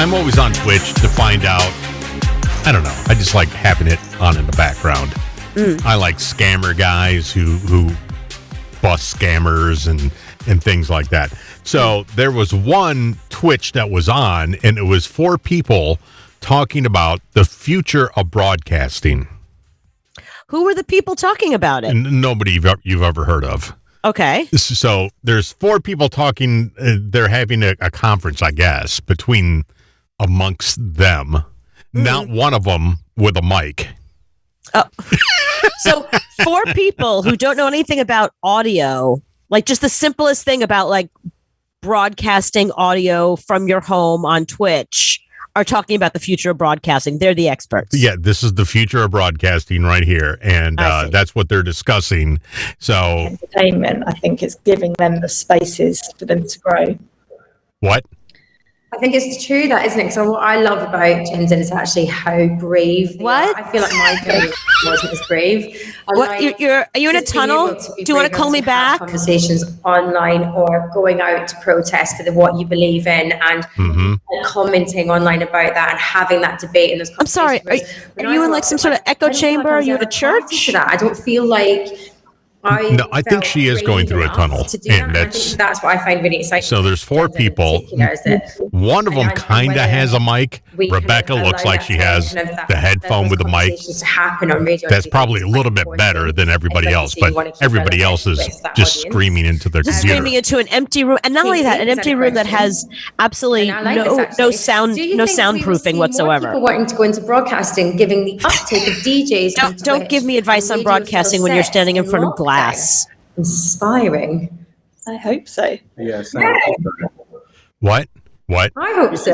I'm always on Twitch to find out. I don't know. I just like having it on in the background. I like scammer guys who bust scammers and things like that. So there was one Twitch that was on, and it was 4 people talking about the future of broadcasting. Who were the people talking about it? And nobody you've ever heard of. Okay. So there's 4 people talking. They're having a conference, I guess, amongst them. Not one of them with a mic. Oh. So 4 people who don't know anything about audio, like just the simplest thing about like broadcasting audio from your home on Twitch, are talking about the future of broadcasting. They're the experts. Yeah, this is the future of broadcasting right here. And that's what they're discussing. So entertainment, I think it's giving them the spaces for them to grow. What? I think it's true that, isn't it? So what I love about Gen Z is actually how brave they are. I feel like my generation wasn't as brave. What? Are you in a tunnel? Do you want to call me back? Conversations online or going out to protest for what you believe in and commenting online about that and having that debate in those conversations. I'm sorry. Are you in like some sort of echo chamber? Are you in a church? I don't feel like... I think she is going through a tunnel, and that's what I find really exciting. So there's 4 people. One of them kind of has a mic. Rebecca looks like she has the headphone with the mic. That's probably a little bit better than everybody else, but everybody else is just screaming into their computer. Screaming into an empty room, and not only that, an empty room that has absolutely no soundproofing whatsoever. People wanting to go into broadcasting, giving the uptake of DJs. Don't give me advice on broadcasting when you're standing in front of glass. Inspiring. I hope so. Yeah. What? I hope so.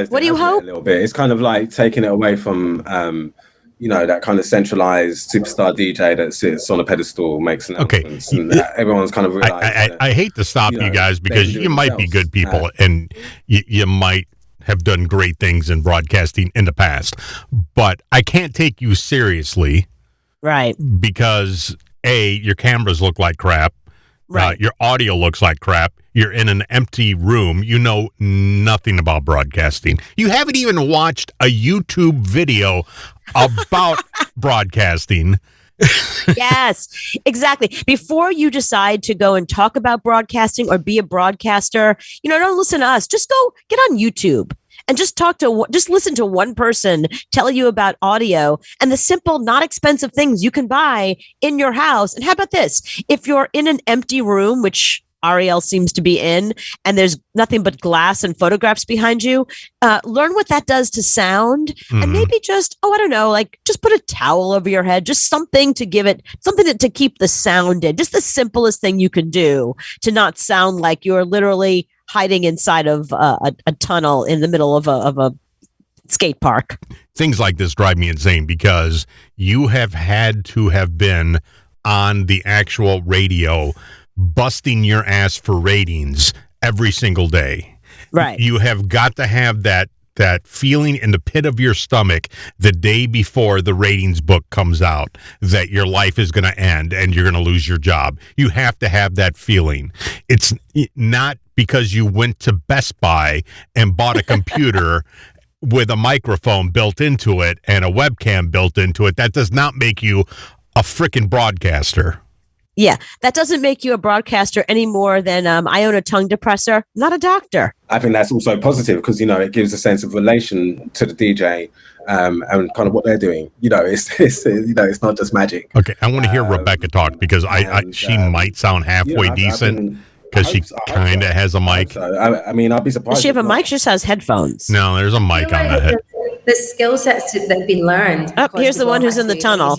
What do you hope? A little bit. It's kind of like taking it away from, that kind of centralized superstar DJ that sits on a pedestal, makes announcements, and everyone's kind of realized. I hate to stop you guys because you might be good people and you might have done great things in broadcasting in the past, but I can't take you seriously. Right. Because your cameras look like crap. Right. Your audio looks like crap. You're in an empty room. You know nothing about broadcasting. You haven't even watched a YouTube video about broadcasting. Yes, exactly. Before you decide to go and talk about broadcasting or be a broadcaster, don't listen to us. Just go get on YouTube and just listen to one person tell you about audio and the simple, not expensive things you can buy in your house. And how about this? If you're in an empty room, which Ariel seems to be in, and there's nothing but glass and photographs behind you, learn what that does to sound. And maybe just put a towel over your head, just something to give it, something to keep the sound in, just the simplest thing you can do to not sound like you're literally hiding inside of a tunnel in the middle of a skate park. Things like this drive me insane because you have had to have been on the actual radio busting your ass for ratings every single day. Right. You have got to have that feeling in the pit of your stomach the day before the ratings book comes out that your life is going to end and you're going to lose your job. You have to have that feeling. It's not because you went to Best Buy and bought a computer with a microphone built into it and a webcam built into it. That does not make you a freaking broadcaster. Yeah, that doesn't make you a broadcaster any more than I own a tongue depressor, not a doctor. I think that's also positive because, it gives a sense of relation to the DJ and kind of what they're doing. It's not just magic. Okay, I want to hear Rebecca talk because she might sound halfway decent because she kind of has a mic. I'd be surprised. Does she have a mic? She just has headphones. No, there's a mic on the head. The skill sets that have been learned. Oh, here's the one who's in the tunnel.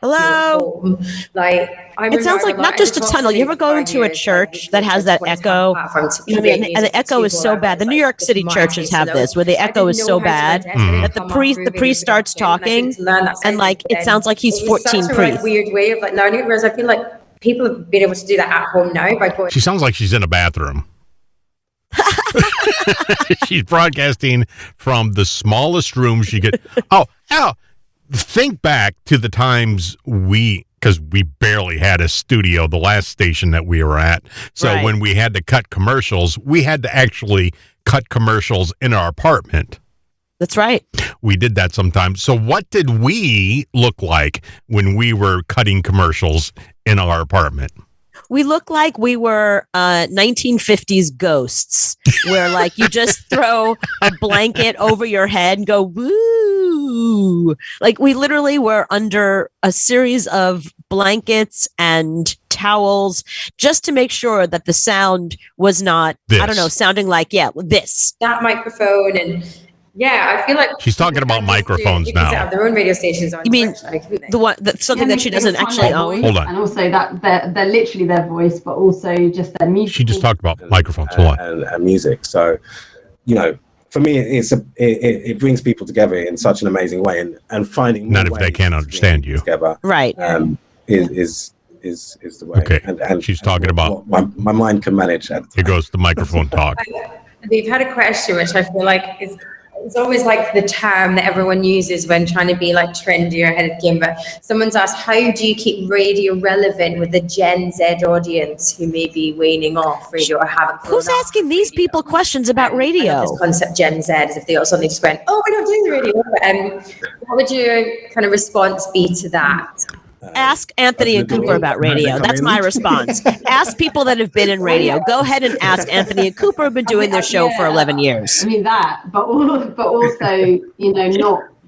Hello. It sounds like not just a tunnel. You ever go into a church that has that echo? And the echo is so bad. The New York City churches have this, where the echo is so bad that the priest starts talking, and it sounds like he's 14 priests. Weird way of learning it, whereas I feel like people have been able to do that at home now by going. She sounds like she's in a bathroom. She's broadcasting from the smallest room she could. Think back to the times because we barely had a studio, the last station that we were at. So when we had to cut commercials, we had to actually cut commercials in our apartment. That's right. We did that sometimes. So what did we look like when we were cutting commercials in our apartment? We look like we were 1950s ghosts, where like you just throw a blanket over your head and go woo. Like we literally were under a series of blankets and towels just to make sure that the sound was not, this. I don't know, sounding like, this. That microphone and I feel like she's talking about microphones now. Have their own radio stations on. You mean the one that's something that she doesn't actually own? Hold on. And also that they're literally their voice, but also just their music. She just talked about microphones. Hold on. And music. So, for me, it brings people together in such an amazing way, and finding not if they can't understand you together, right? Is the way. Okay, and she's talking about my mind can manage. Here goes the microphone talk. We've had a question which I feel like it's always like the term that everyone uses when trying to be like trendy or ahead of the game. But someone's asked, how do you keep radio relevant with the Gen Z audience who may be waning off radio or haven't? Who's asking these people questions about radio? This concept Gen Z as if they all suddenly just went, oh, we're not doing the radio. But, what would your kind of response be to that? Ask Anthony and Cooper about radio. That's my response. Ask people that have been in radio. Go ahead and ask Anthony and Cooper have been doing their show for 11 years. I mean that, but also,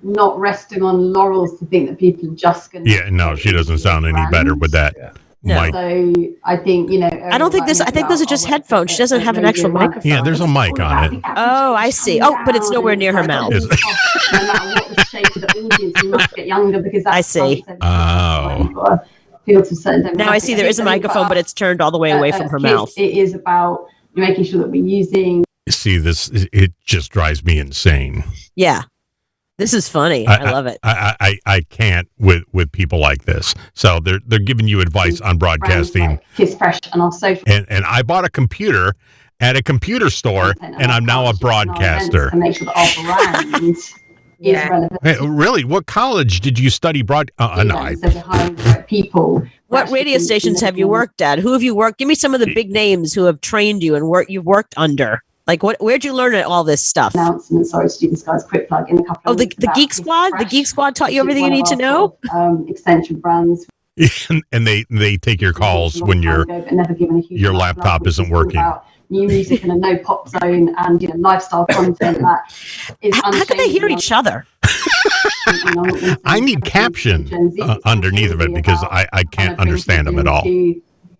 not resting on laurels to think that people are just going to... Yeah, no, she doesn't sound any better with that. No. Mic. So I think, I don't think I think those are just headphones. She doesn't have an actual microphone. Yeah, there's a mic on it. Oh, I see. Oh, but it's nowhere near her mouth. No matter what the shape of the audience, you must get younger because that's... I see. Oh. Now I see there is a microphone, but it's turned all the way away from her mouth. It is about making sure that we're using... See, it just drives me insane. Yeah. This is funny. I love it. I can't with people like this. So they're giving you advice on broadcasting. Like Kiss Fresh and our social. And I bought a computer at a computer store, and I'm now a broadcaster. To make sure that our brand is relevant. Hey, really? What college did you study So we're hiring the right people. What radio stations have you worked at? Who have you worked? Give me some of the big names who have trained you and you've worked under. Like, where'd you learn all this stuff? Announcement, sorry to do this guy's quick plug in a couple of the Geek Squad? The Geek Squad taught you everything you need to know? Extension brands. And they take your calls when your laptop isn't working. New music and a no pop zone and lifestyle content that is how can they hear each other? I need caption underneath of it because I can't understand them at all.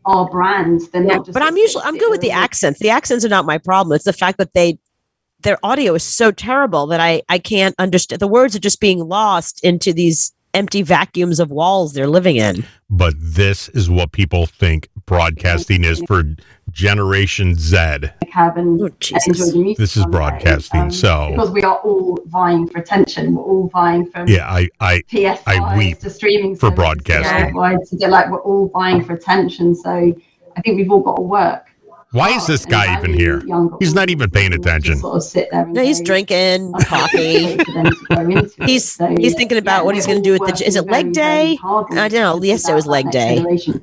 Our brands, they're not just. But I'm good with the accents. The accents are not my problem. It's the fact that their audio is so terrible that I can't understand. The words are just being lost into these empty vacuums of walls they're living in. But this is what people think broadcasting is for Generation Z. This is broadcasting, because we are all vying for attention. We're all vying for I weep to streaming for broadcasting. We're all vying for attention. So I think we've all got to work. Why is this guy even here? He's not even paying attention. Sort of sit there and no, he's drinking coffee. He's thinking about what he's going to do with is it leg day? I don't know. Yesterday was leg day.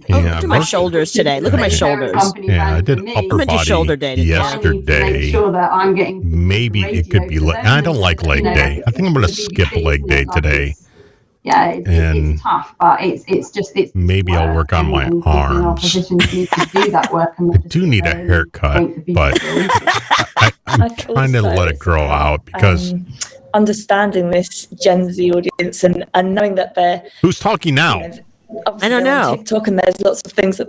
Yeah, look at my shoulders today. Look at my shoulders. Yeah, I did upper body shoulder day today. yesterday. Maybe it could be. I don't like leg day. I think I'm going to skip leg day today. Yeah, it's tough, but it's maybe I'll work on my arms. I do need a haircut, but I'm trying to let it grow out because understanding this Gen Z audience and knowing that they're who's talking now. I don't know. On TikTok, and there's lots of things that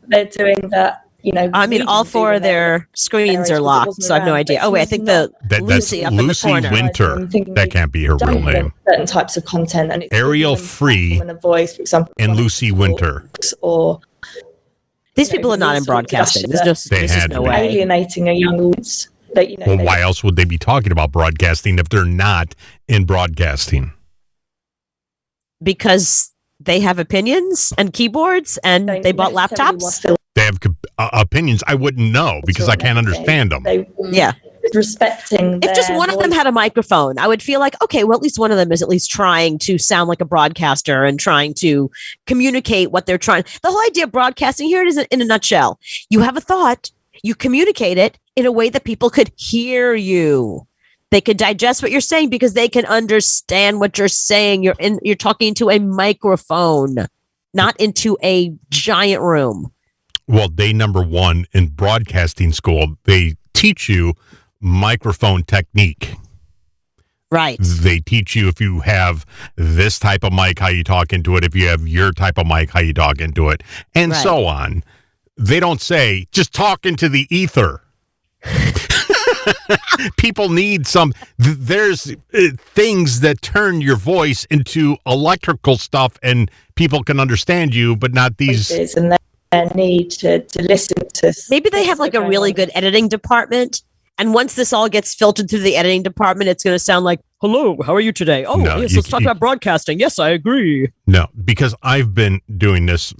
they're doing that. I mean, all four of their screens are locked, so I have no idea. Oh, wait, I think that's Lucy up in the corner. Winter. That can't be her real name. Certain types of content, and it's Ariel Free and a voice, for example, and Lucy Winter. Or these people are not in broadcasting. There's no way. Alienating a young audience. Well, why else would they be talking about broadcasting if they're not in broadcasting? Because they have opinions and keyboards, and they bought laptops. They have opinions I wouldn't know because I can't understand them. Respecting. If just one of them had a microphone, I would feel like, okay, well, at least one of them is at least trying to sound like a broadcaster and trying to communicate what they're trying. The whole idea of broadcasting, here it is in a nutshell. You have a thought, you communicate it in a way that people could hear you. They could digest what you're saying because they can understand what you're saying. You're talking into a microphone, not into a giant room. Well, day number 1 in broadcasting school, they teach you microphone technique. Right. They teach you if you have this type of mic, how you talk into it. If you have your type of mic, how you talk into it, and so on. They don't say, just talk into the ether. People need there's things that turn your voice into electrical stuff, and people can understand you, but not these. And their need to listen to. Maybe they have like a really good editing department. And once this all gets filtered through the editing department, it's going to sound like, hello, how are you today? Oh, no, yes, let's talk about broadcasting. Yes, I agree. No, because I've been doing this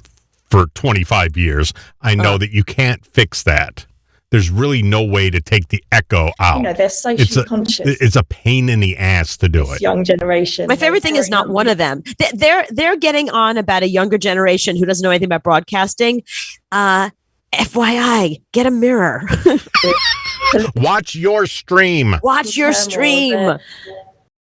for 25 years. I know that you can't fix that. There's really no way to take the echo out. They're socially conscious. It's a pain in the ass to do it. Young generation. My favorite thing is not one of them. They're getting on about a younger generation who doesn't know anything about broadcasting. FYI, get a mirror. Watch your stream. Watch your stream.